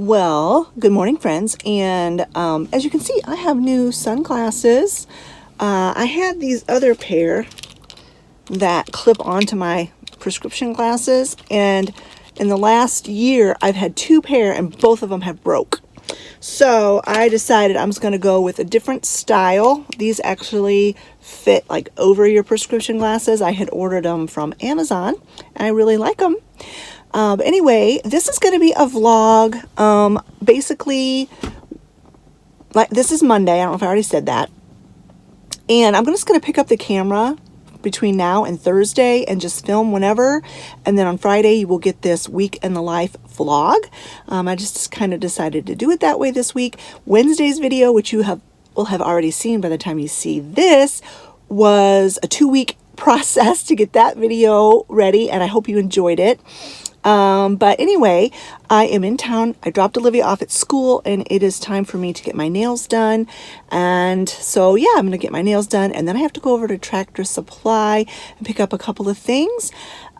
Well, good morning, friends. And as you can see, I have new sunglasses. I had these other pair that clip onto my prescription glasses, and in the last year, I've had two pair, and both of them have broke. So I decided I'm just going to go with a different style. These actually fit like over your prescription glasses. I had ordered them from Amazon, and I really like them. But anyway, this is going to be a vlog. Basically, like this is Monday. I don't know if I already said that. And I'm just going to pick up the camera between now and Thursday and just film whenever. And then on Friday, you will get this week in the life vlog. I just kind of decided to do it that way this week. Wednesday's video, which will have already seen by the time you see this, was a 2-week process to get that video ready, and I hope you enjoyed it. But anyway, I am in town. I dropped Olivia off at school, and it is time for me to get my nails done. And so, yeah, I'm going to get my nails done, and then I have to go over to Tractor Supply and pick up a couple of things.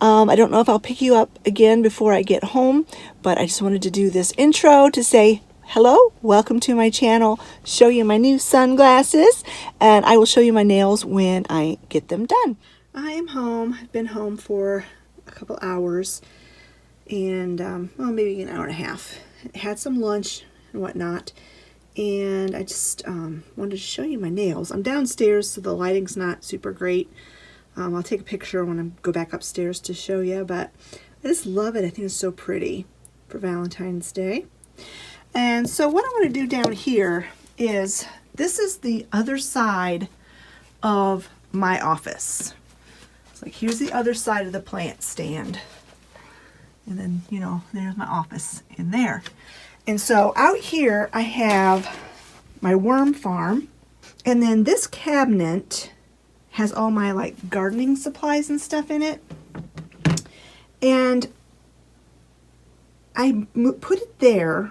I don't know if I'll pick you up again before I get home, but I just wanted to do this intro to say hello, welcome to my channel, show you my new sunglasses, and I will show you my nails when I get them done. I am home. I've been home for a couple hours. And well, maybe an hour and a half. Had some lunch and whatnot, and I just wanted to show you my nails. I'm downstairs, so the lighting's not super great. I'll take a picture when I go back upstairs to show you, but I just love it. I think it's so pretty for Valentine's Day. And so what I want to do down here is, this is the other side of my office. It's like, here's the other side of the plant stand. And then, you know, there's my office in there. And so out here I have my worm farm. And then this cabinet has all my like gardening supplies and stuff in it. And I put it there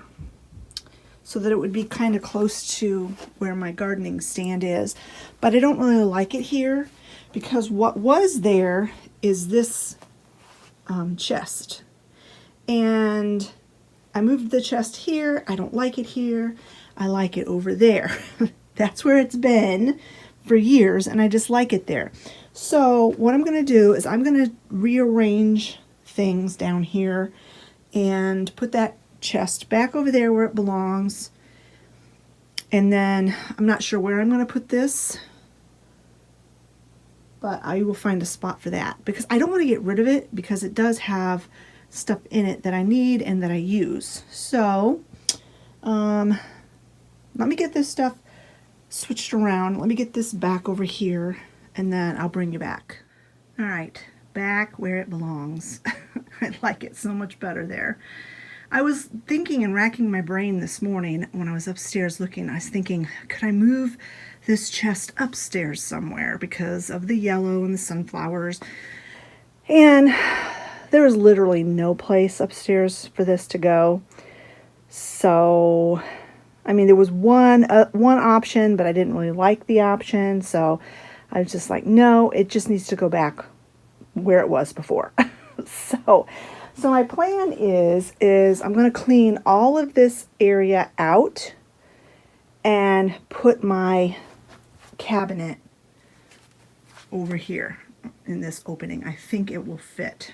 so that it would be kind of close to where my gardening stand is. But I don't really like it here, because what was there is this chest. And I moved the chest here. I don't like it here. I like it over there. That's where it's been for years, and I just like it there. So what I'm going to do is I'm going to rearrange things down here and put that chest back over there where it belongs. And then I'm not sure where I'm going to put this, but I will find a spot for that, because I don't want to get rid of it, because it does have stuff in it that I need and that I use. So let me get this stuff switched around. Let me get this back over here, and then I'll bring you back. All right, back where it belongs. I like it so much better there. I was thinking and racking my brain this morning when I was upstairs looking. I was thinking, could I move this chest upstairs somewhere because of the yellow and the sunflowers? And there was literally no place upstairs for this to go. So, I mean, there was one option, but I didn't really like the option. So I was just like, no, it just needs to go back where it was before. So my plan is I'm going to clean all of this area out and put my cabinet over here in this opening. I think it will fit.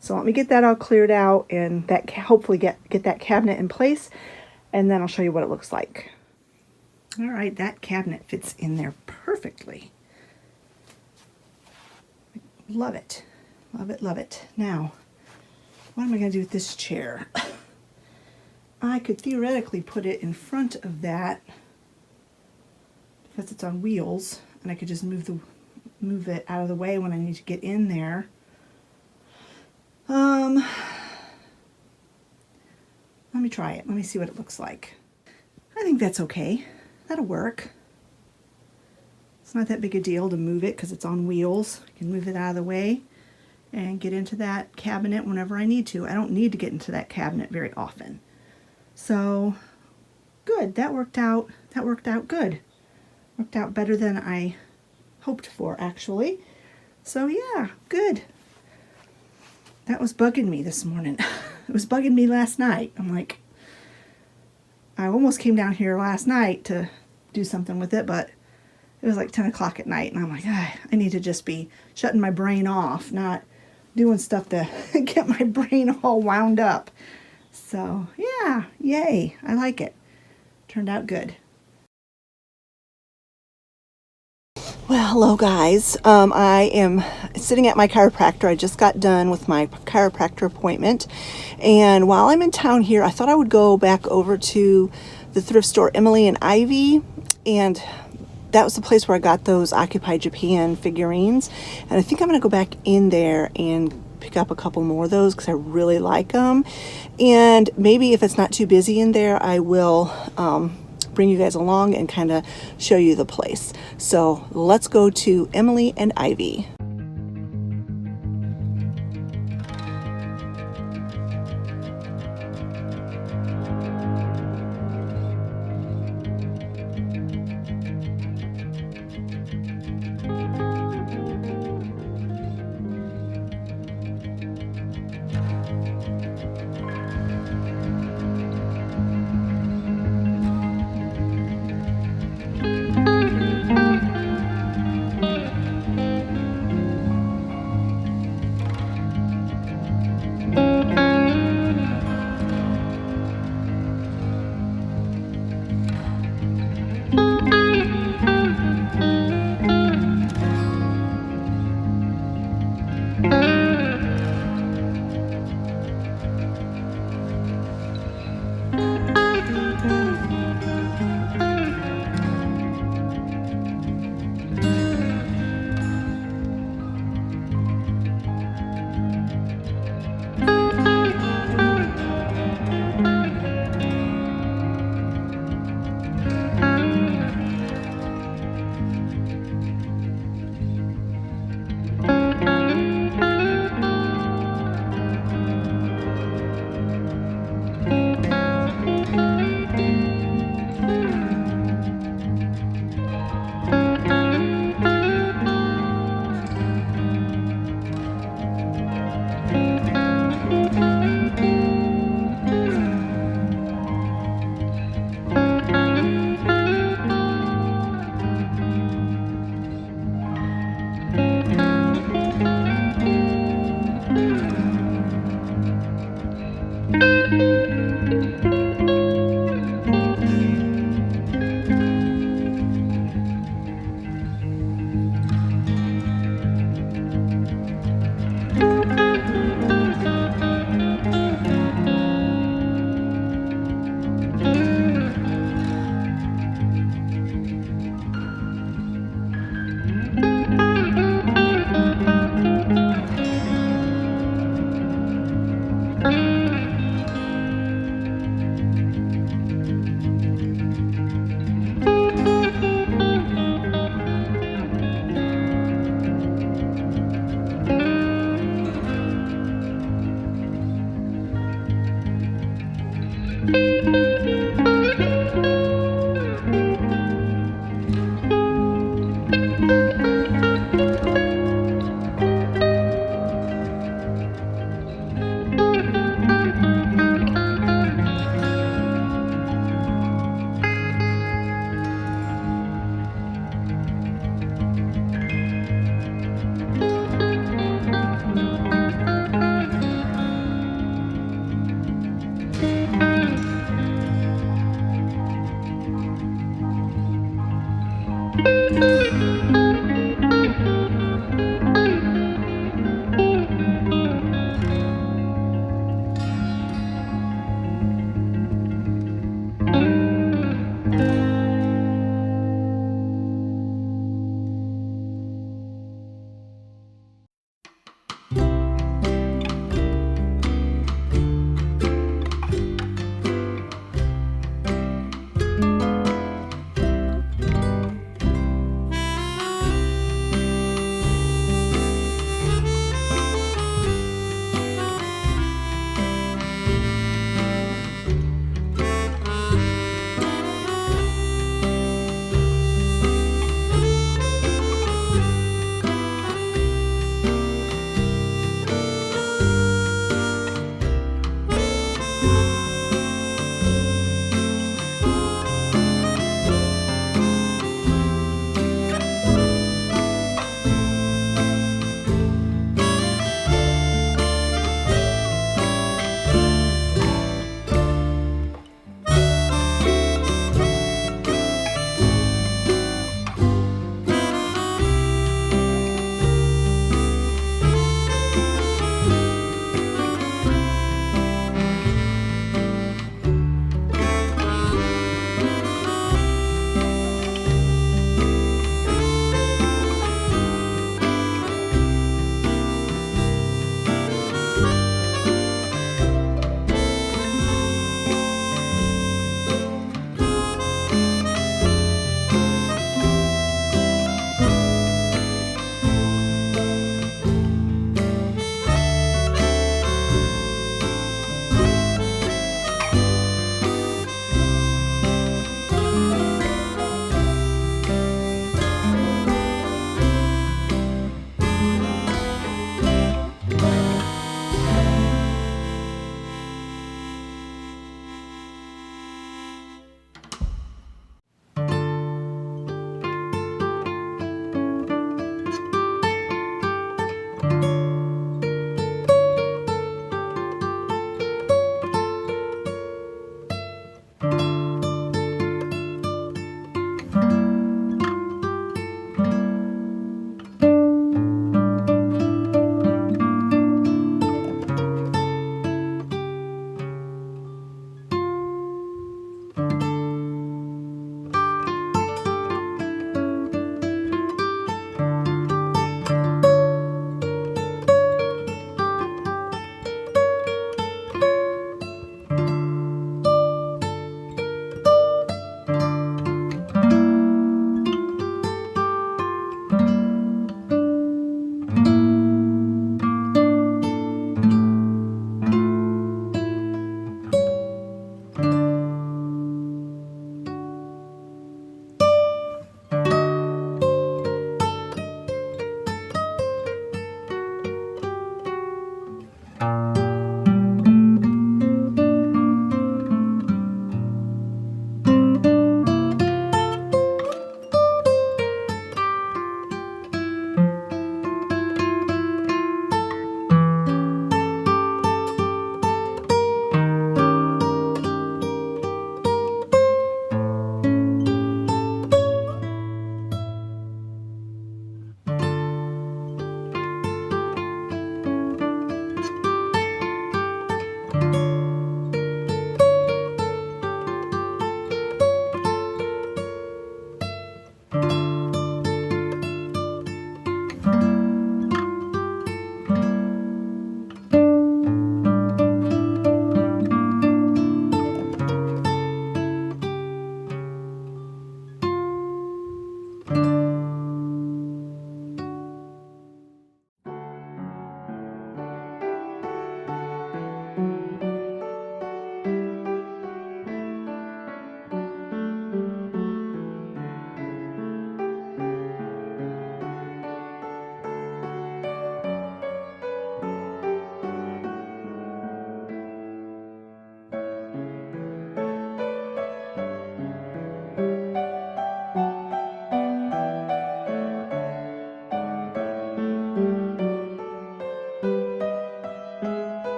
So let me get that all cleared out, and that hopefully get that cabinet in place, and then I'll show you what it looks like. All right, that cabinet fits in there perfectly. Love it. Love it, love it. Now, what am I going to do with this chair? I could theoretically put it in front of that, because it's on wheels, and I could just move it out of the way when I need to get in there. Let me try it. Let me see what it looks like. I think that's okay. That'll work. It's not that big a deal to move it because it's on wheels. I can move it out of the way and get into that cabinet whenever I need to. I don't need to get into that cabinet very often. So, good. That worked out. That worked out good. Worked out better than I hoped for, actually. So, yeah, good. That was bugging me this morning. It was bugging me last night. I'm like, I almost came down here last night to do something with it, but it was like 10 o'clock at night, and I'm like, I need to just be shutting my brain off, not doing stuff to get my brain all wound up. So, yeah, yay, I like it. Turned out good. Well, hello guys. I am sitting at my chiropractor. I just got done with my chiropractor appointment, and while I'm in town here, I thought I would go back over to the thrift store Emily and Ivy, and that was the place where I got those Occupy Japan figurines, and I think I'm going to go back in there and pick up a couple more of those because I really like them. And maybe if it's not too busy in there, I will bring you guys along and kind of show you the place. So let's go to Emily and Ivy.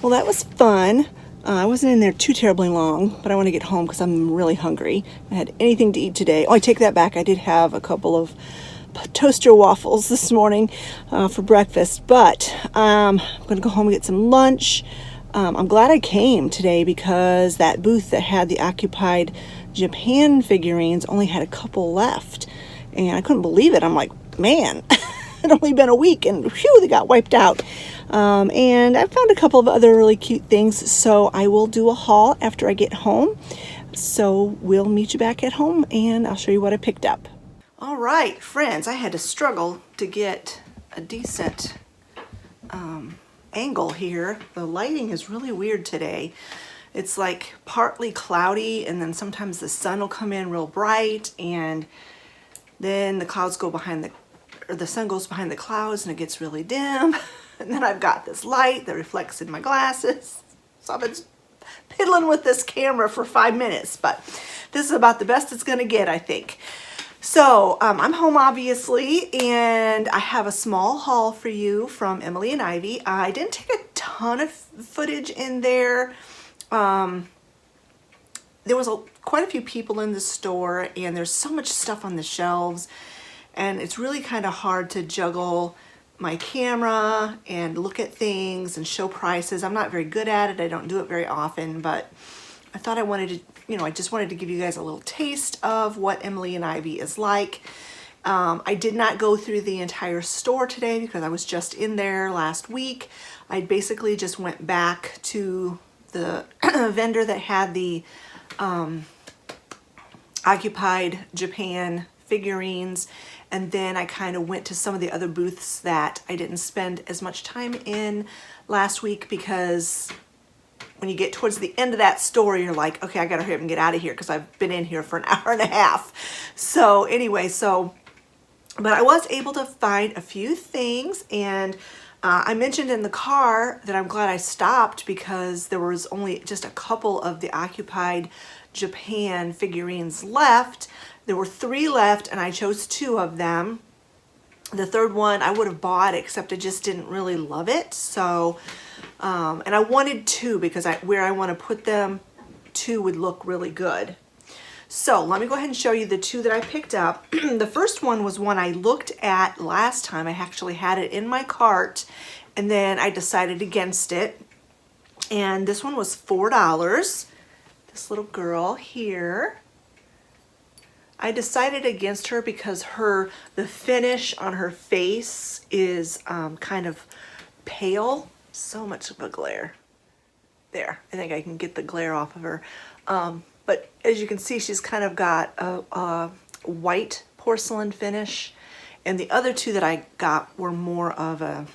Well, that was fun. I wasn't in there too terribly long, but I want to get home because I'm really hungry. I had anything to eat today. Oh, I take that back. I did have a couple of toaster waffles this morning for breakfast, but I'm going to go home and get some lunch. I'm glad I came today because that booth that had the occupied Japan figurines only had a couple left, and I couldn't believe it. I'm like, man, it only been a week and phew, they got wiped out. And I found a couple of other really cute things, so I will do a haul after I get home. So we'll meet you back at home and I'll show you what I picked up. All right, friends, I had to struggle to get a decent angle here. The lighting is really weird today. It's like partly cloudy, and then sometimes the sun will come in real bright, and then the clouds go behind the sun goes behind the clouds and it gets really dim. And then I've got this light that reflects in my glasses. So I've been piddling with this camera for 5 minutes, but this is about the best it's gonna get, I think. So I'm home obviously, and I have a small haul for you from Emily and Ivy. I didn't take a ton of footage in there. There was quite a few people in the store, and there's so much stuff on the shelves, and it's really kind of hard to juggle my camera and look at things and show prices. I'm not very good at it. I don't do it very often, but I thought I wanted to, I just wanted to give you guys a little taste of what Emily and Ivy is like. I did not go through the entire store today because I was just in there last week. I basically just went back to the vendor that had the occupied Japan figurines, and then I kind of went to some of the other booths that I didn't spend as much time in last week, because when you get towards the end of that store, you're like, okay, I gotta hurry up and get out of here because I've been in here for an hour and a half. So anyway, but I was able to find a few things, and I mentioned in the car that I'm glad I stopped because there was only just a couple of the occupied Japan figurines left. There were 3 left, and I chose 2 of them. The third one I would have bought, except I just didn't really love it. So, and I wanted 2 because where I want to put them, 2 would look really good. So let me go ahead and show you the 2 that I picked up. The first one was one I looked at last time. I actually had it in my cart, and then I decided against it. And this one was $4. This little girl here. I decided against her because the finish on her face is kind of pale. So much of a glare. There, I think I can get the glare off of her. But as you can see, she's kind of got a white porcelain finish, and the other 2 that I got were more of a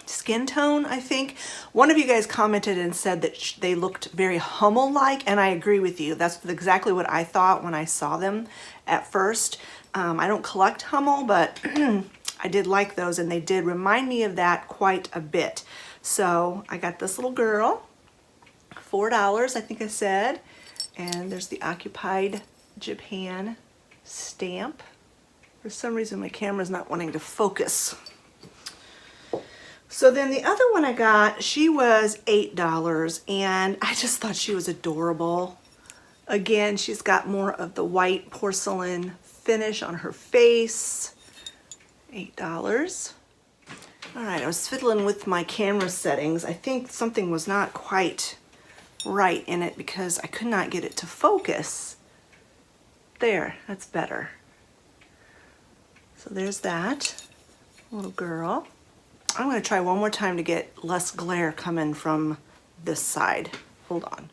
skin tone, I think. One of you guys commented and said that they looked very Hummel-like, and I agree with you. That's exactly what I thought when I saw them at first. I don't collect Hummel, but I did like those, and they did remind me of that quite a bit. So I got this little girl, $4, I think I said, and there's the occupied Japan stamp. For some reason my camera's not wanting to focus. So then the other one I got, she was $8, and I just thought she was adorable. Again, she's got more of the white porcelain finish on her face. $8. All right, I was fiddling with my camera settings. I think something was not quite right in it because I could not get it to focus. There, that's better. So there's that little girl. I'm going to try one more time to get less glare coming from this side. Hold on.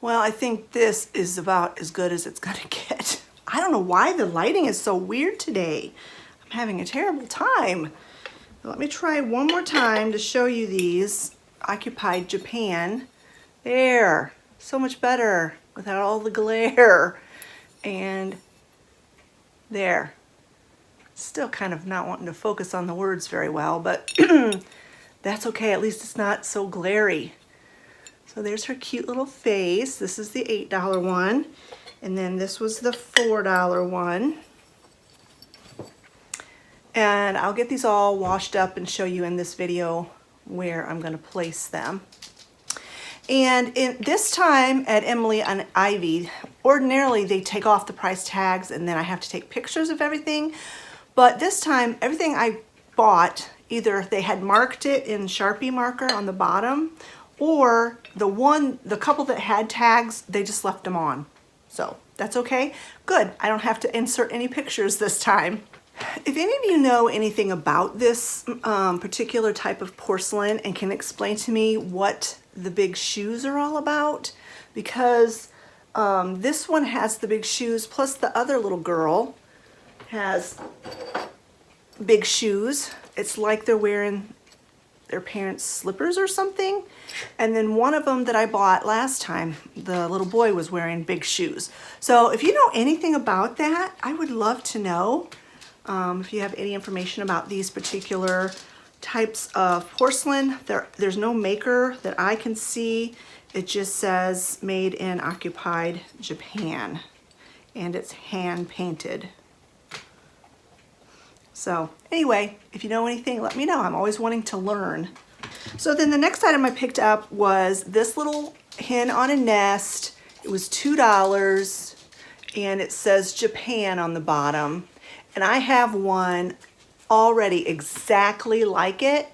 Well, I think this is about as good as it's going to get. I don't know why the lighting is so weird today. I'm having a terrible time. Let me try one more time to show you these occupied Japan. There, so much better without all the glare. And there. Still kind of not wanting to focus on the words very well, but that's okay. At least it's not so glary. So there's her cute little face. This is the $8 one. And then this was the $4 one. And I'll get these all washed up and show you in this video where I'm going to place them. And in this time at Emily and Ivy, ordinarily they take off the price tags and then I have to take pictures of everything. But this time, everything I bought, either they had marked it in Sharpie marker on the bottom, or the couple that had tags, they just left them on. So that's okay. Good, I don't have to insert any pictures this time. If any of you know anything about this particular type of porcelain and can explain to me what the big shoes are all about, because this one has the big shoes, plus the other little girl has big shoes. It's like they're wearing their parents' slippers or something. And then one of them that I bought last time, the little boy was wearing big shoes. So if you know anything about that, I would love to know. If you have any information about these particular types of porcelain. There's no maker that I can see. It just says made in occupied Japan, and it's hand painted. So anyway, if you know anything, let me know. I'm always wanting to learn. So then the next item I picked up was this little hen on a nest. It was $2 and it says Japan on the bottom. And I have one already exactly like it,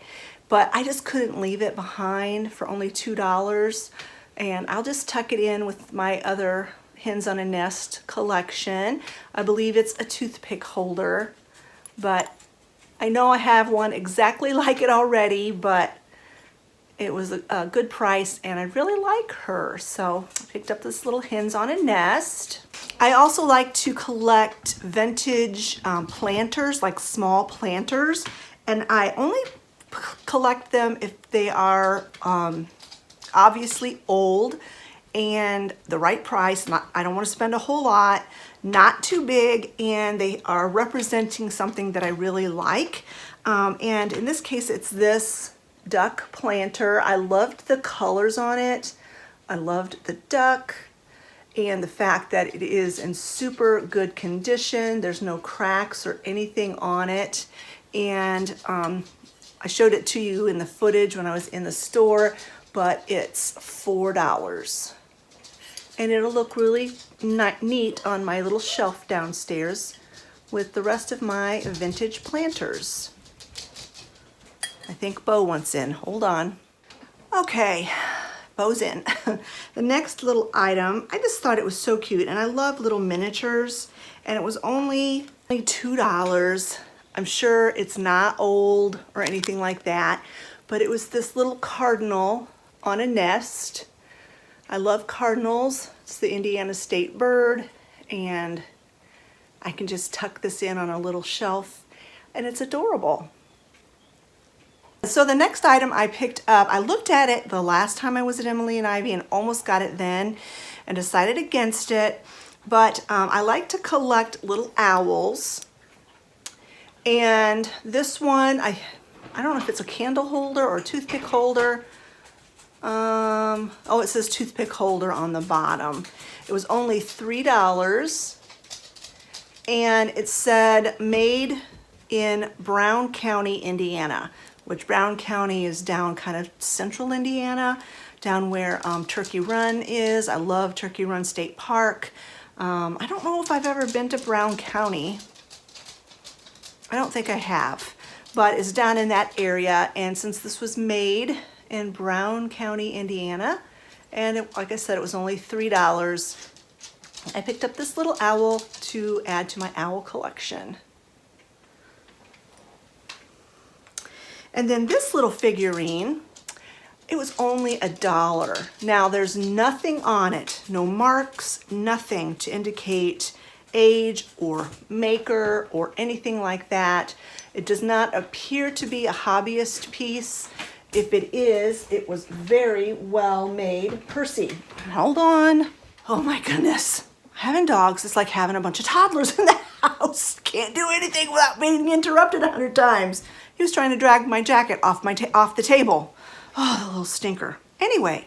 but I just couldn't leave it behind for only $2. And I'll just tuck it in with my other hens on a nest collection. I believe it's a toothpick holder, but I know I have one exactly like it already, but it was a good price and I really like her. So I picked up this little hens on a nest. I also like to collect vintage planters, like small planters, and I only collect them if they are obviously old and the right price. I don't want to spend a whole lot, not too big, and they are representing something that I really like. And in this case, it's this duck planter. I loved the colors on it. I loved the duck and the fact that it is in super good condition. There's no cracks or anything on it. And I showed it to you in the footage when I was in the store, but it's $4. And it'll look really neat on my little shelf downstairs with the rest of my vintage planters. I think Bo wants in. Hold on. Okay, Bo's in. The next little item, I just thought it was so cute, and I love little miniatures, and it was only $2. I'm sure it's not old or anything like that, but it was this little cardinal on a nest. I love cardinals. It's the Indiana state bird, and I can just tuck this in on a little shelf, and it's adorable. So the next item I picked up, I looked at it the last time I was at Emily and Ivy and almost got it then and decided against it. But I like to collect little owls. And this one, I don't know if it's a candle holder or a toothpick holder. Oh, it says toothpick holder on the bottom. It was only $3. And it said made in Brown County, Indiana, which Brown County is down kind of central Indiana, down where Turkey Run is. I love Turkey Run State Park. I don't know if I've ever been to Brown County. I don't think I have, but it's down in that area. And since this was made in Brown County, Indiana, and like I said, it was only $3, I picked up this little owl to add to my owl collection. And then this little figurine, it was only $1. Now there's nothing on it, no marks, nothing to indicate age or maker or anything like that. It does not appear to be a hobbyist piece. If it is, it was very well made. Percy, hold on. Oh my goodness. Having dogs is like having a bunch of toddlers in the house. Can't do anything without being interrupted 100 times. He was trying to drag my jacket off the table. Oh, the little stinker. Anyway,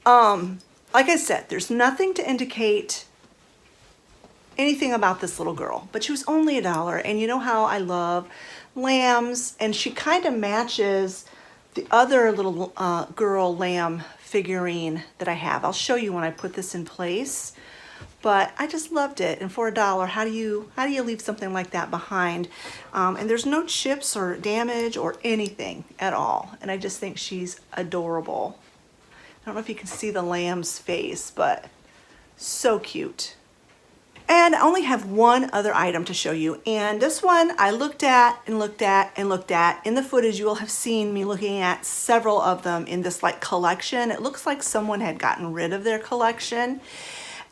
like I said, there's nothing to indicate anything about this little girl, but she was only $1. And you know how I love lambs, and she kind of matches the other little girl lamb figurine that I have. I'll show you when I put this in place. But I just loved it. And for $1, how do you leave something like that behind? And there's no chips or damage or anything at all. And I just think she's adorable. I don't know if you can see the lamb's face, but so cute. And I only have one other item to show you. And this one I looked at and looked at and looked at. In the footage, you will have seen me looking at several of them in this like collection. It looks like someone had gotten rid of their collection.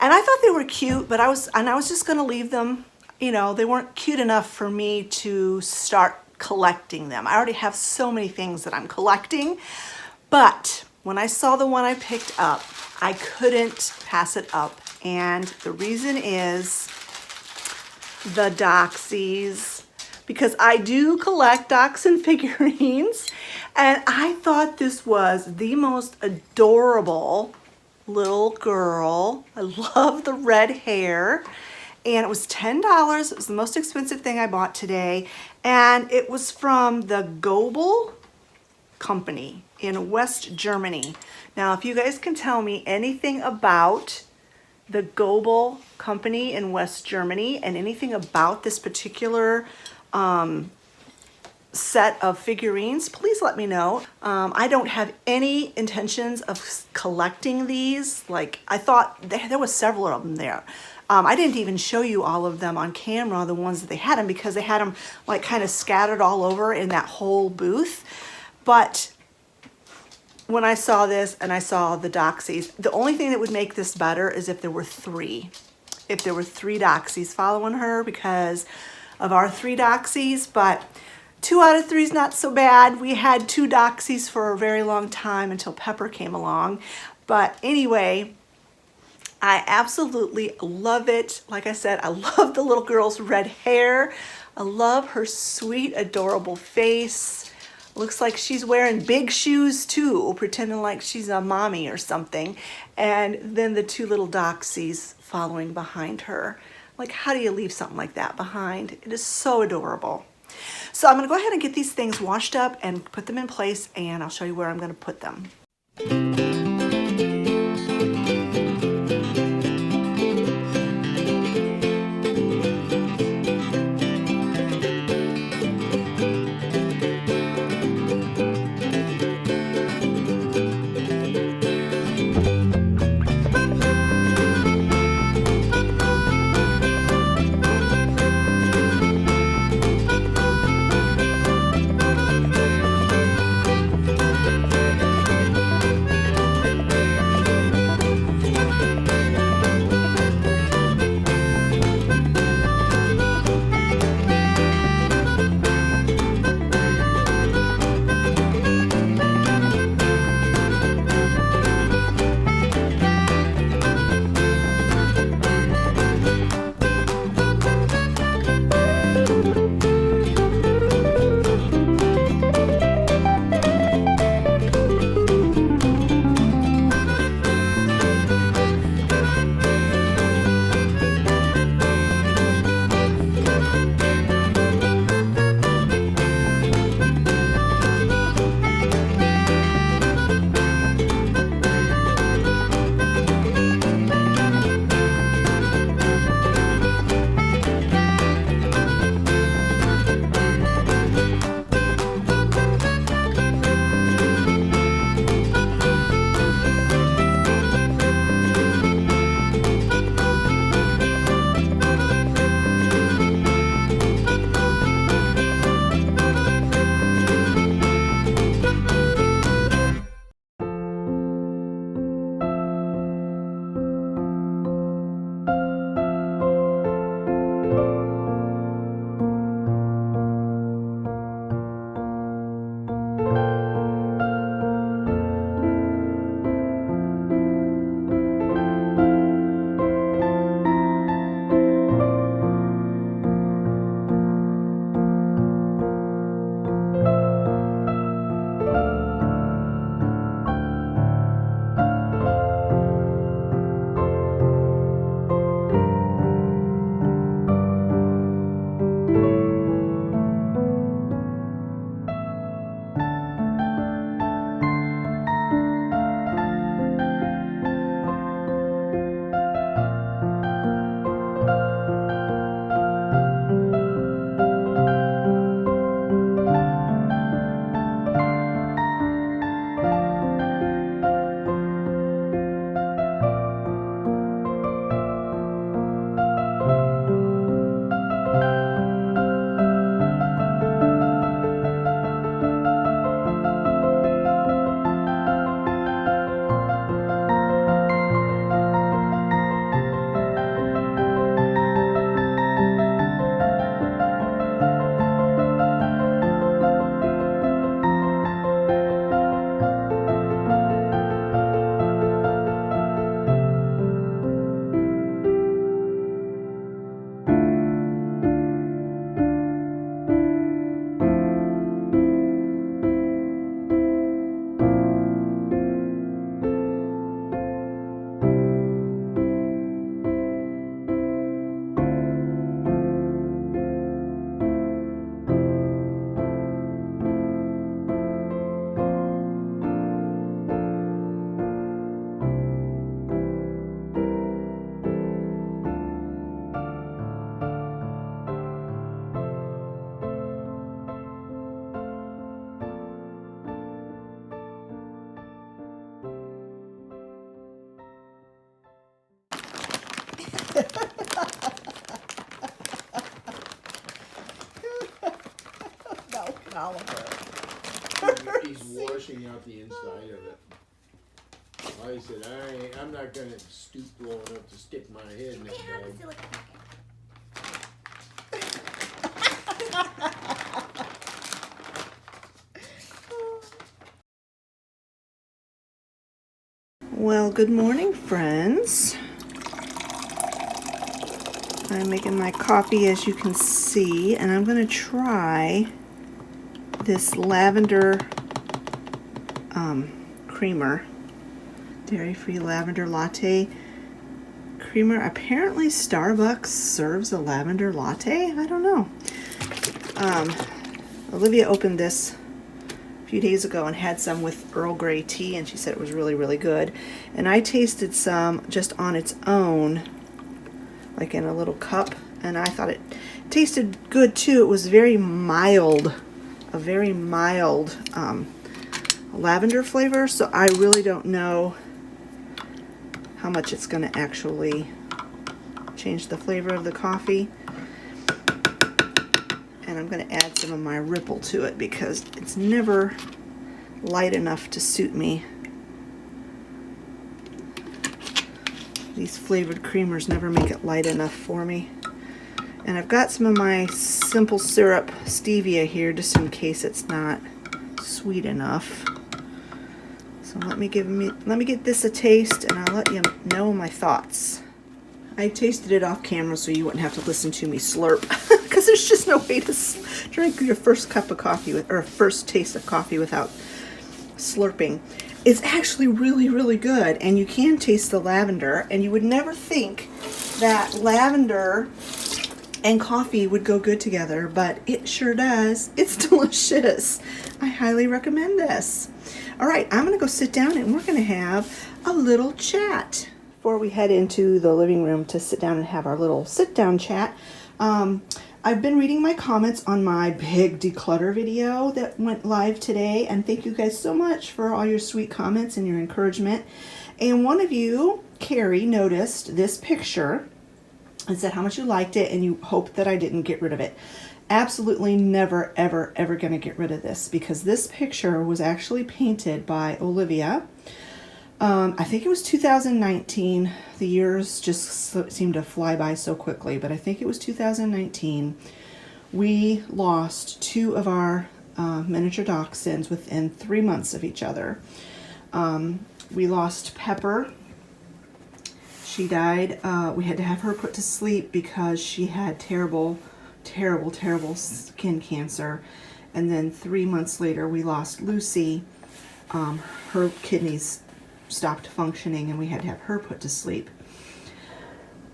And I thought they were cute, but I was just gonna leave them. You know, they weren't cute enough for me to start collecting them. I already have so many things that I'm collecting. But when I saw the one I picked up, I couldn't pass it up. And the reason is the Doxies, because I do collect Dachshund figurines. And I thought this was the most adorable little girl. I love the red hair. And it was $10. It was the most expensive thing I bought today. And it was from the Goebel company in West Germany. Now, if you guys can tell me anything about the Goebel company in West Germany and anything about this particular set of figurines, please let me know. I don't have any intentions of collecting these. Like, I thought there was several of them there. I didn't even show you all of them on camera, the ones that they had them, because they had them like kind of scattered all over in that whole booth. But when I saw this and I saw the Doxies, the only thing that would make this better is if there were three. If there were 3 Doxies following her because of our 3 Doxies, but 2 out of 3 is not so bad. We had 2 Doxies for a very long time until Pepper came along. But anyway, I absolutely love it. Like I said, I love the little girl's red hair. I love her sweet, adorable face. Looks like she's wearing big shoes too, pretending like she's a mommy or something. And then the 2 little Doxies following behind her. Like, how do you leave something like that behind? It is so adorable. So I'm gonna go ahead and get these things washed up and put them in place, and I'll show you where I'm gonna put them. he's washing out the inside of it. I said, I'm not gonna stoop low enough to stick my head in that bag. Well, good morning, friends. I'm making my coffee, as you can see, and I'm going to try this lavender creamer, dairy-free lavender latte creamer. Apparently Starbucks serves a lavender latte. I don't know. Olivia opened this a few days ago and had some with Earl Grey tea, and she said it was really, really good. And I tasted some just on its own, like in a little cup, and I thought it tasted good too. It was very mild, a very mild lavender flavor, so I really don't know how much it's going to actually change the flavor of the coffee. And I'm going to add some of my Ripple to it because it's never light enough to suit me. These flavored creamers never make it light enough for me. And I've got some of my simple syrup stevia here just in case it's not sweet enough. So let me get this a taste, and I'll let you know my thoughts. I tasted it off camera so you wouldn't have to listen to me slurp, because there's just no way to drink your first cup of coffee or first taste of coffee without slurping. It's actually really, really good, and you can taste the lavender, and you would never think that lavender and coffee would go good together, but it sure does. It's delicious. I highly recommend this. All right, I'm going to go sit down and we're going to have a little chat. Before we head into the living room to sit down and have our little sit-down chat, I've been reading my comments on my big declutter video that went live today, and thank you guys so much for all your sweet comments and your encouragement. And one of you, Carrie, noticed this picture and said how much you liked it and you hoped that I didn't get rid of it. Absolutely never, ever, ever going to get rid of this, because this picture was actually painted by Olivia. I think it was 2019. The years just seem to fly by so quickly, but I think it was 2019. We lost two of our miniature dachshunds within 3 months of each other. We lost Pepper. She died. We had to have her put to sleep because she had terrible skin cancer. And then 3 months later, we lost Lucy. Her kidneys stopped functioning and we had to have her put to sleep.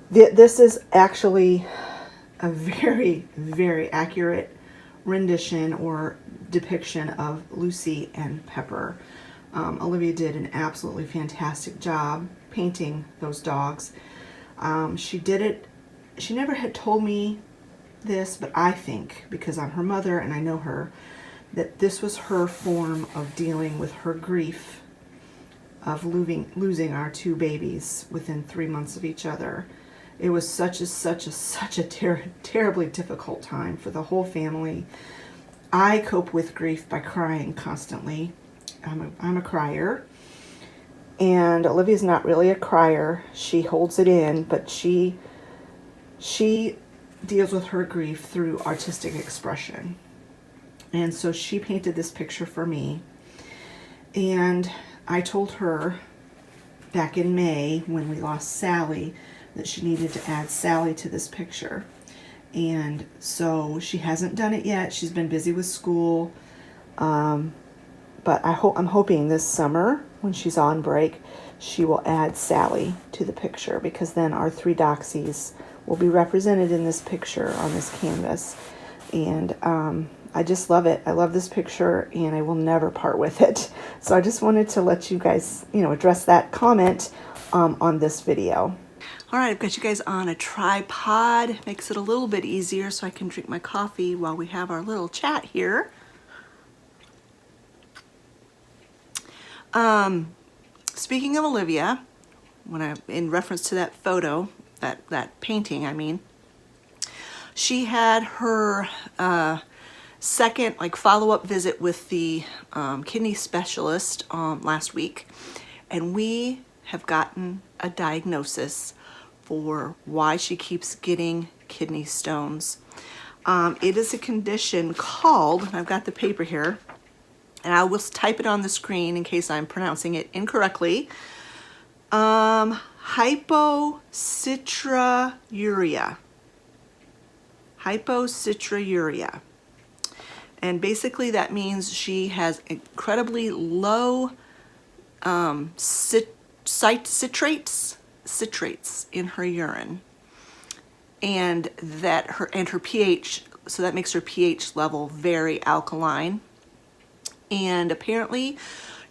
This is actually a very, very accurate rendition or depiction of Lucy and Pepper. Olivia did an absolutely fantastic job painting those dogs. She did it, she never had told me this, but I think, because I'm her mother and I know her, that this was her form of dealing with her grief of losing our two babies within 3 months of each other. It was such a terribly difficult time for the whole family. I cope with grief by crying constantly. I'm a crier, and Olivia's not really a crier. She holds it in, but she deals with her grief through artistic expression. And so she painted this picture for me, and I told her back in May when we lost Sally that she needed to add Sally to this picture. And so she hasn't done it yet. She's been busy with school. But I'm hoping this summer when she's on break, she will add Sally to the picture, because then our three doxies will be represented in this picture on this canvas. And I just love it. I love this picture and I will never part with it. So I just wanted to let you guys, address that comment on this video. All right, I've got you guys on a tripod. Makes it a little bit easier so I can drink my coffee while we have our little chat here. Speaking of Olivia, in reference to that photo, that painting, she had her second like follow-up visit with the kidney specialist last week, and we have gotten a diagnosis for why she keeps getting kidney stones. It is a condition called, I've got the paper here, and I will type it on the screen in case I'm pronouncing it incorrectly. Hypocituria. Hypocituria. And basically that means she has incredibly low citrates in her urine, and that her pH, so that makes her pH level very alkaline. And apparently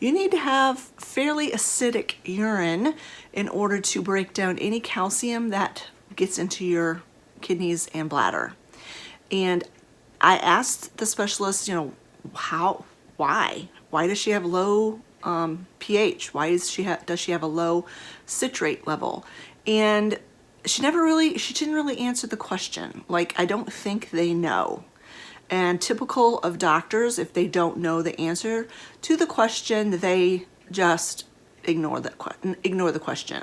you need to have fairly acidic urine in order to break down any calcium that gets into your kidneys and bladder. And I asked the specialist, you know, why does she have low pH? Why does she have a low citrate level? And she didn't really answer the question. Like, I don't think they know. And typical of doctors, if they don't know the answer to the question, they just ignore the question.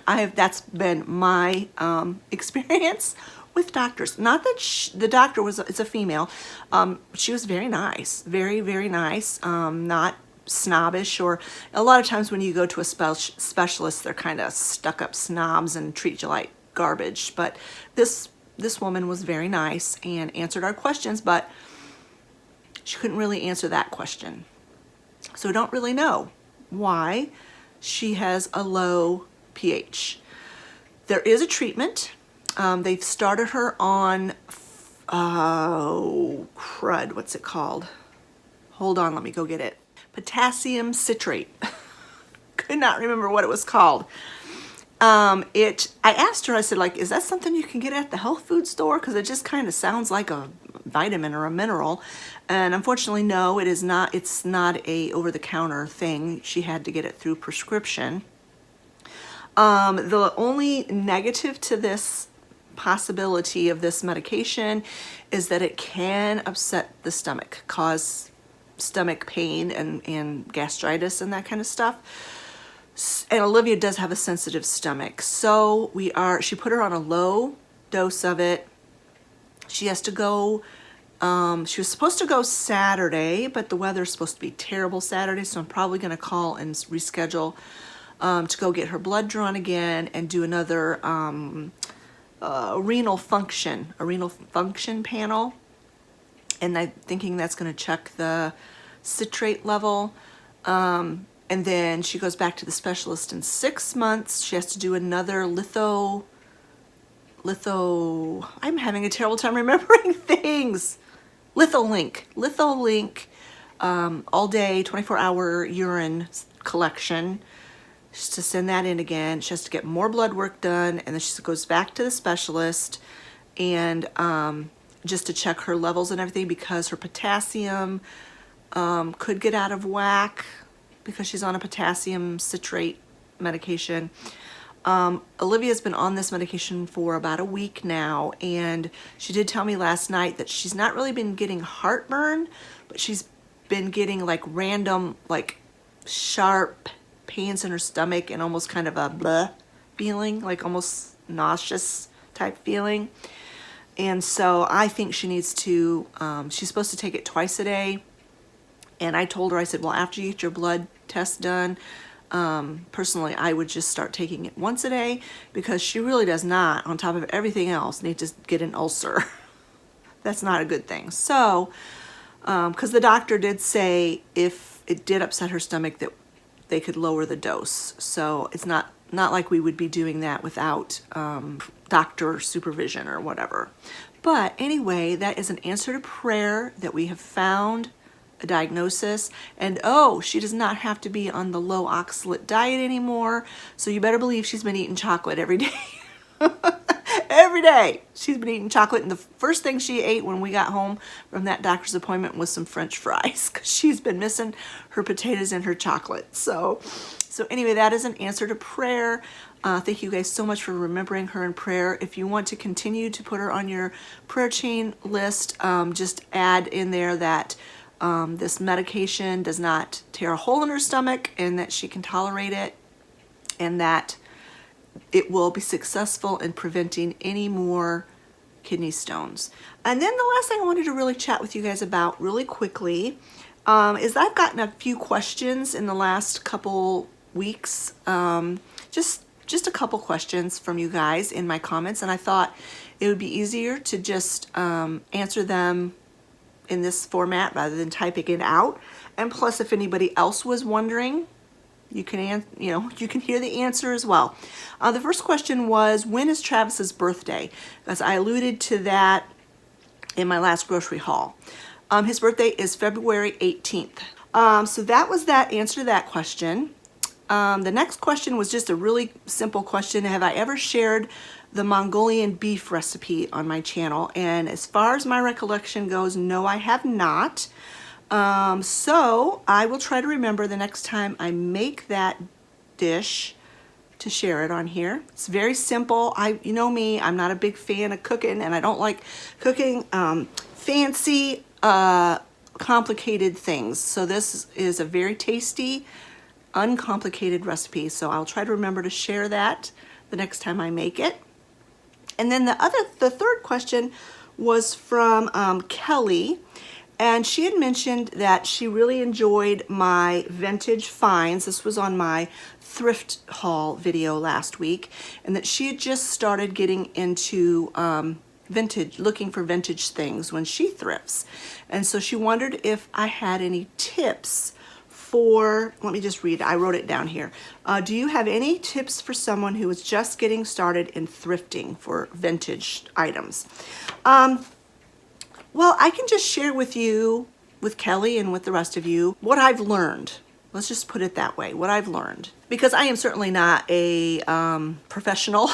That's been my experience with doctors. Not that the doctor it's a female. She was very nice, very, very nice. Not snobbish, or a lot of times when you go to a specialist, they're kind of stuck up snobs and treat you like garbage. But this woman was very nice and answered our questions, but she couldn't really answer that question. So we don't really know why she has a low pH. There is a treatment. They've started her on, crud, what's it called? Hold on, let me go get it. Potassium citrate. Could not remember what it was called. I asked her, I said, like, is that something you can get at the health food store? Because it just kind of sounds like a vitamin or a mineral. And unfortunately, no, it is not. It's not a over-the-counter thing. She had to get it through prescription. The only negative to this possibility of this medication is that it can upset the stomach, cause stomach pain and gastritis and that kind of stuff. And Olivia does have a sensitive stomach, so she put her on a low dose of it. She has to go, she was supposed to go Saturday, but the weather's supposed to be terrible Saturday, so I'm probably going to call and reschedule to go get her blood drawn again and do another renal function panel. And I'm thinking that's going to check the citrate level. And then she goes back to the specialist in 6 months. She has to do another I'm having a terrible time remembering things. Litholink, all day, 24-hour urine collection. She has to send that in again. She has to get more blood work done, and then she goes back to the specialist and just to check her levels and everything, because her potassium could get out of whack because she's on a potassium citrate medication. Olivia's been on this medication for about a week now, and she did tell me last night that she's not really been getting heartburn, but she's been getting like random, like sharp pains in her stomach and almost kind of a bleh feeling, like almost nauseous type feeling. And so I think she needs to, she's supposed to take it twice a day. And I told her, I said, well, after you get your blood test done, personally, I would just start taking it once a day, because she really does not, on top of everything else, need to get an ulcer. That's not a good thing. So, because the doctor did say if it did upset her stomach that they could lower the dose. So it's not like we would be doing that without doctor supervision or whatever. But anyway, that is an answer to prayer that we have found a diagnosis, and she does not have to be on the low oxalate diet anymore, so you better believe she's been eating chocolate every day. Every day she's been eating chocolate, and the first thing she ate when we got home from that doctor's appointment was some French fries, because she's been missing her potatoes and her chocolate. So anyway, that is an answer to prayer. Thank you guys so much for remembering her in prayer. If you want to continue to put her on your prayer chain list, just add in there that this medication does not tear a hole in her stomach, and that she can tolerate it, and that it will be successful in preventing any more kidney stones. And then the last thing I wanted to really chat with you guys about really quickly is I've gotten a few questions in the last couple weeks, just a couple questions from you guys in my comments, and I thought it would be easier to just answer them in this format rather than typing it out. And plus, if anybody else was wondering, you can hear the answer as well. The first question was, when is Travis's birthday? As I alluded to that in my last grocery haul. His birthday is February 18th. So that was that answer to that question. The next question was just a really simple question. Have I ever shared the Mongolian beef recipe on my channel? And as far as my recollection goes, no, I have not. So I will try to remember the next time I make that dish to share it on here. It's very simple. You know me, I'm not a big fan of cooking, and I don't like cooking fancy, complicated things. So this is a very tasty, uncomplicated recipe. So I'll try to remember to share that the next time I make it. And then the third question was from Kelly. And she had mentioned that she really enjoyed my vintage finds. This was on my thrift haul video last week. And that she had just started getting into looking for vintage things when she thrifts. And so she wondered if I had any tips for, let me just read it. I wrote it down here. Do you have any tips for someone who is just getting started in thrifting for vintage items? Well, I can just share with you, with Kelly and with the rest of you, what I've learned. Let's just put it that way, what I've learned. Because I am certainly not a professional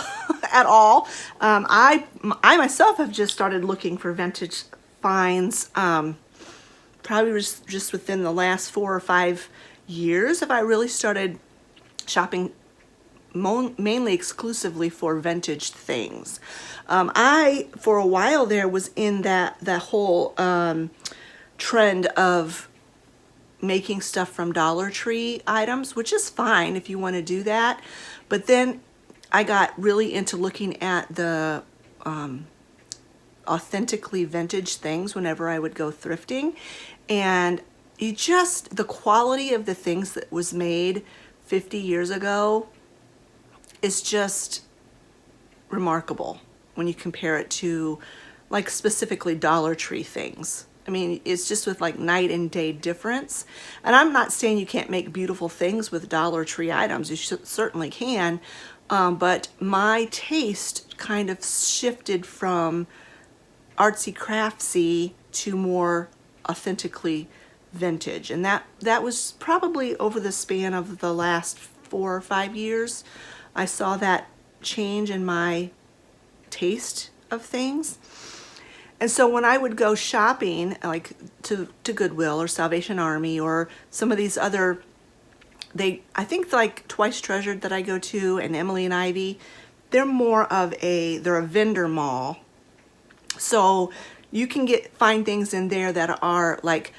at all. I myself have just started looking for vintage finds, probably just within the last 4 or 5 years have I really started shopping mainly exclusively for vintage things. I, for a while there, was in that whole trend of making stuff from Dollar Tree items, which is fine if you want to do that. But then I got really into looking at the authentically vintage things whenever I would go thrifting. And the quality of the things that was made 50 years ago is just remarkable when you compare it to, like, specifically Dollar Tree things. I mean, it's just with like night and day difference. And I'm not saying you can't make beautiful things with Dollar Tree items. You certainly can. But my taste kind of shifted from artsy craftsy to more authentically vintage. And that was probably over the span of the last 4 or 5 years. I saw that change in my taste of things. And so when I would go shopping, like to Goodwill or Salvation Army or some of these other, I think like Twice Treasured that I go to, and Emily and Ivy, they're a vendor mall. So you can find things in there that are like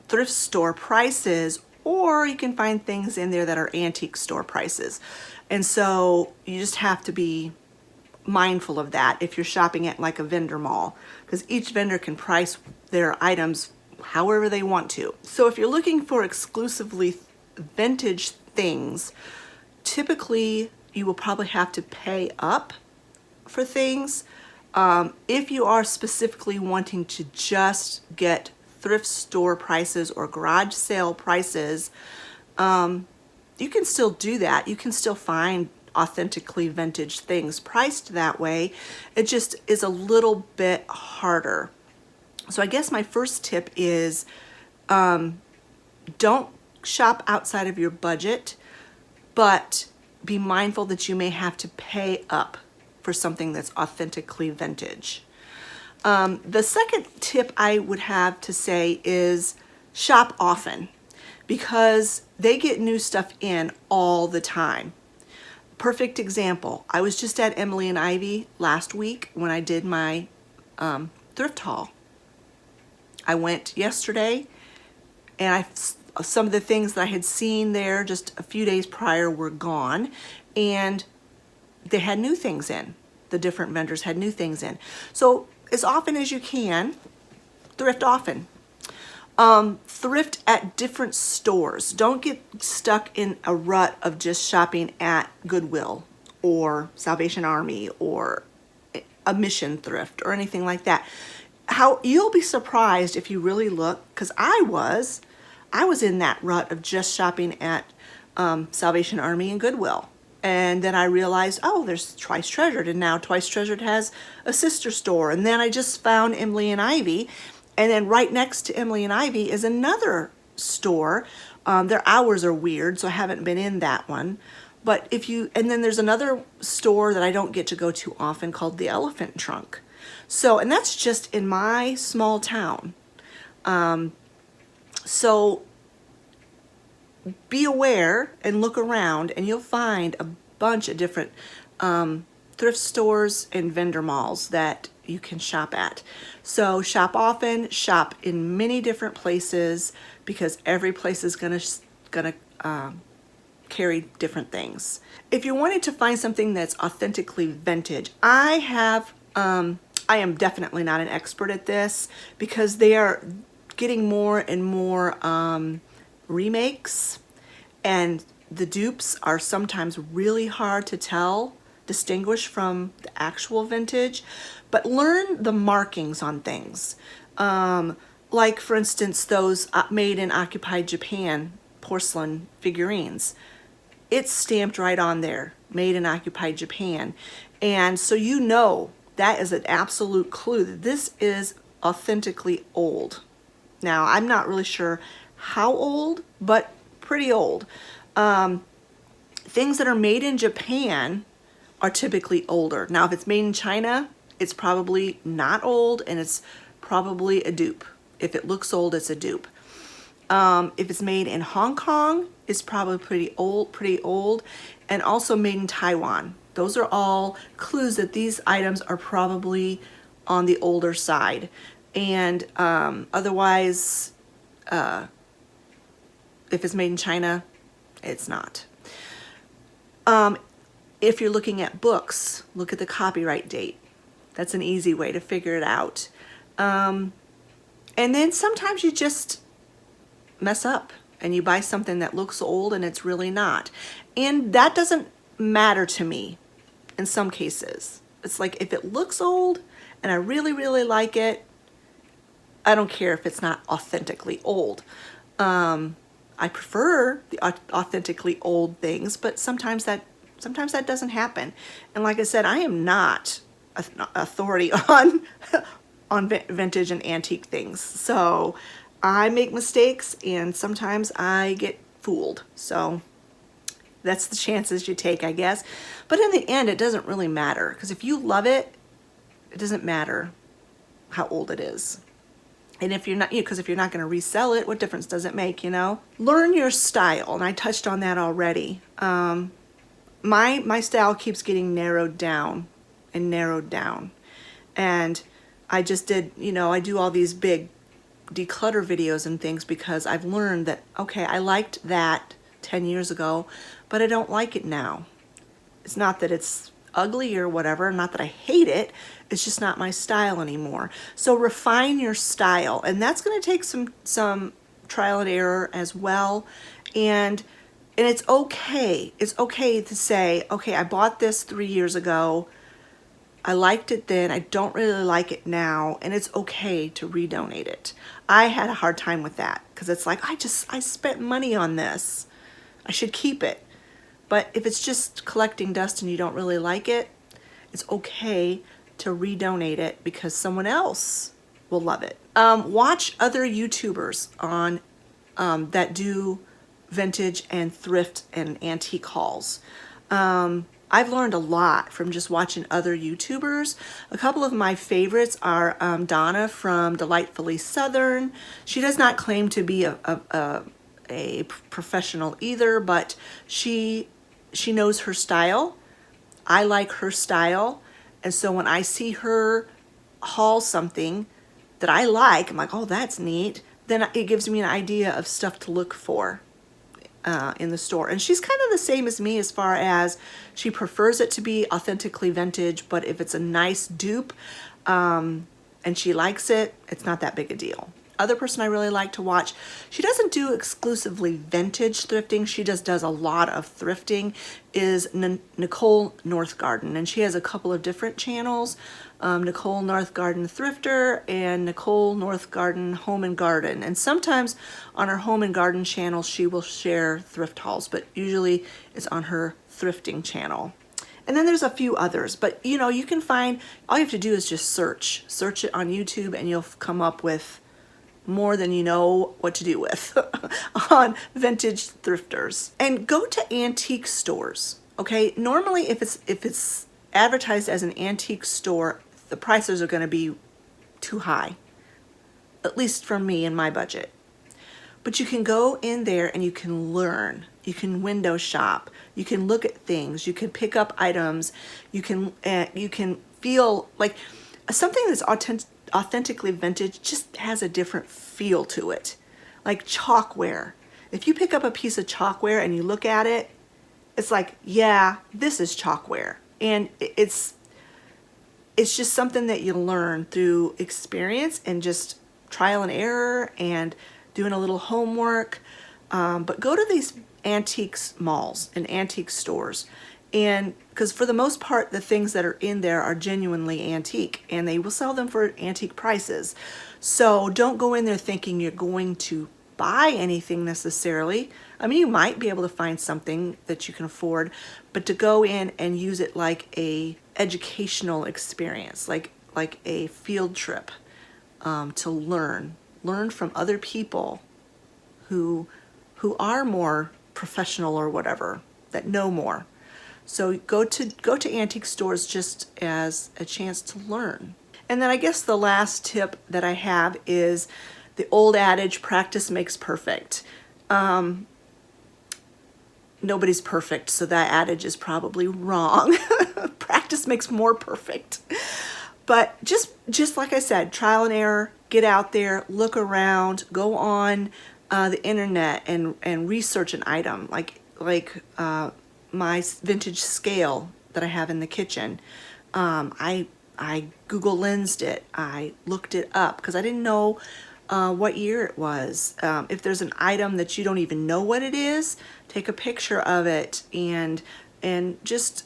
thrift store prices, or you can find things in there that are antique store prices. And so you just have to be mindful of that if you're shopping at like a vendor mall, because each vendor can price their items however they want to. So if you're looking for exclusively vintage things, typically you will probably have to pay up for things. If you are specifically wanting to just get thrift store prices or garage sale prices, you can still do that. You can still find authentically vintage things priced that way. It just is a little bit harder. So I guess my first tip is don't shop outside of your budget, but be mindful that you may have to pay up for something that's authentically vintage. The second tip I would have to say is shop often, because they get new stuff in all the time. Perfect example, I was just at Emily and Ivy last week when I did my thrift haul. I went yesterday, and some of the things that I had seen there just a few days prior were gone, and they had new things in. The different vendors had new things in. So as often as you can, thrift often. Thrift at different stores. Don't get stuck in a rut of just shopping at Goodwill or Salvation Army or a Mission Thrift or anything like that. You'll be surprised if you really look, because I was in that rut of just shopping at Salvation Army and Goodwill. And then I realized, oh, there's Twice Treasured, and now Twice Treasured has a sister store. And then I just found Emily and Ivy, and then right next to Emily and Ivy is another store. Their hours are weird, so I haven't been in that one. But and then there's another store that I don't get to go to often called the Elephant Trunk. So, and that's just in my small town. So be aware and look around, and you'll find a bunch of different thrift stores and vendor malls that you can shop at. So shop often, shop in many different places, because every place is gonna carry different things. If you're wanting to find something that's authentically vintage, I am definitely not an expert at this, because they are getting more and more remakes, and the dupes are sometimes really hard to distinguish from the actual vintage. But learn the markings on things. Like, for instance, those made in occupied Japan porcelain figurines. It's stamped right on there, made in occupied Japan. And so you know that is an absolute clue that this is authentically old. Now, I'm not really sure how old, but pretty old. Things that are made in Japan are typically older. Now, if it's made in China, it's probably not old, and it's probably a dupe. If it looks old, it's a dupe. If it's made in Hong Kong, it's probably pretty old, and also made in Taiwan. Those are all clues that these items are probably on the older side. And otherwise, if it's made in China, it's not. If you're looking at books, look at the copyright date. That's an easy way to figure it out. And then sometimes you just mess up and you buy something that looks old and it's really not. And that doesn't matter to me in some cases. It's like, if it looks old and I really, really like it, I don't care if it's not authentically old. I prefer the authentically old things, but sometimes that doesn't happen. And like I said, I am not an authority on vintage and antique things. So I make mistakes, and sometimes I get fooled. So that's the chances you take, I guess. But in the end, it doesn't really matter, because if you love it, it doesn't matter how old it is. And if you're not, because if you're not going to resell it, what difference does it make, Learn your style, and I touched on that already. My style keeps getting narrowed down and narrowed down. And I just did, I do all these big declutter videos and things because I've learned that, okay, I liked that 10 years ago, but I don't like it now. It's not that it's ugly or whatever, not that I hate it, it's just not my style anymore. So refine your style, and that's going to take some trial and error as well. And it's okay. It's okay to say, okay, I bought this 3 years ago. I liked it then. I don't really like it now. And it's okay to redonate it. I had a hard time with that because it's like, I spent money on this. I should keep it. But if it's just collecting dust and you don't really like it, it's okay to redonate it because someone else will love it. Watch other YouTubers on that do vintage and thrift and antique hauls. I've learned a lot from just watching other YouTubers. A couple of my favorites are Donna from Delightfully Southern. She does not claim to be a professional either, but she knows her style. I like her style, and so when I see her haul something that I like, I'm like, oh, that's neat. Then it gives me an idea of stuff to look for in the store. And she's kind of the same as me as far as she prefers it to be authentically vintage, but if it's a nice dupe and she likes it, it's not that big a deal. Other person I really like to watch, she doesn't do exclusively vintage thrifting, she just does a lot of thrifting, is Nicole Northgarden, and she has a couple of different channels, Nicole Northgarden Thrifter and Nicole Northgarden Home and Garden. And sometimes on her Home and Garden channel she will share thrift hauls, but usually it's on her thrifting channel. And then there's a few others, but you know, you can find, all you have to do is just search it on YouTube and you'll come up with more than you know what to do with on vintage thrifters. And go to antique stores, okay? Normally if it's advertised as an antique store, the prices are going to be too high, at least for me and my budget. But you can go in there and you can learn, you can window shop, you can look at things, you can pick up items, you can feel like something that's authentically vintage just has a different feel to it. Like chalkware. If you pick up a piece of chalkware and you look at it, it's like, yeah, this is chalkware. And it's just something that you learn through experience and just trial and error and doing a little homework. But go to these antiques malls and antique stores, and because for the most part the things that are in there are genuinely antique and they will sell them for antique prices. So don't go in there thinking you're going to buy anything necessarily. I mean, you might be able to find something that you can afford, but to go in and use it like a educational experience, like a field trip, to learn from other people who are more professional or whatever, that know more. So go to antique stores just as a chance to learn. And then I guess the last tip that I have is the old adage, practice makes perfect. Nobody's perfect, so that adage is probably wrong. Practice makes more perfect. But just like I said, trial and error, get out there, look around, go on the internet and research an item, like my vintage scale that I have in the kitchen. I Google Lensed it. I looked it up because I didn't know what year it was. If there's an item that you don't even know what it is, take a picture of it and just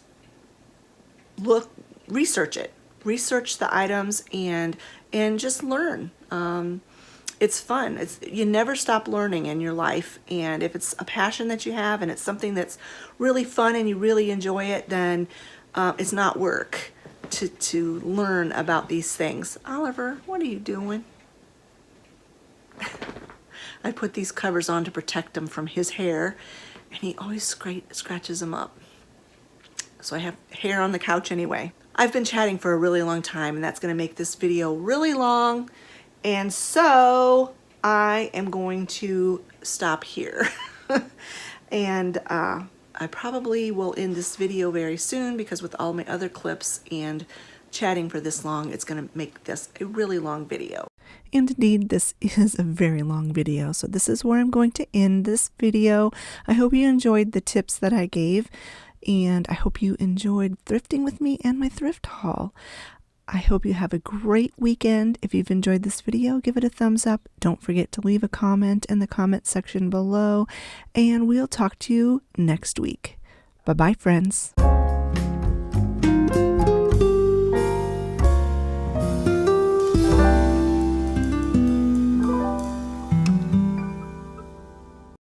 research it. Research the items and just learn. It's fun. You never stop learning in your life, and if it's a passion that you have and it's something that's really fun and you really enjoy it, then it's not work to learn about these things. Oliver, what are you doing? I put these covers on to protect him from his hair, and he always scratches them up. So I have hair on the couch anyway. I've been chatting for a really long time, and that's going to make this video really long. And so I am going to stop here. And I probably will end this video very soon because with all my other clips and chatting for this long, it's going to make this a really long video. And indeed, this is a very long video, so this is where I'm going to end this video. I hope you enjoyed the tips that I gave, and I hope you enjoyed thrifting with me and my thrift haul. I hope you have a great weekend. If you've enjoyed this video, give it a thumbs up. Don't forget to leave a comment in the comment section below, and we'll talk to you next week. Bye-bye, friends.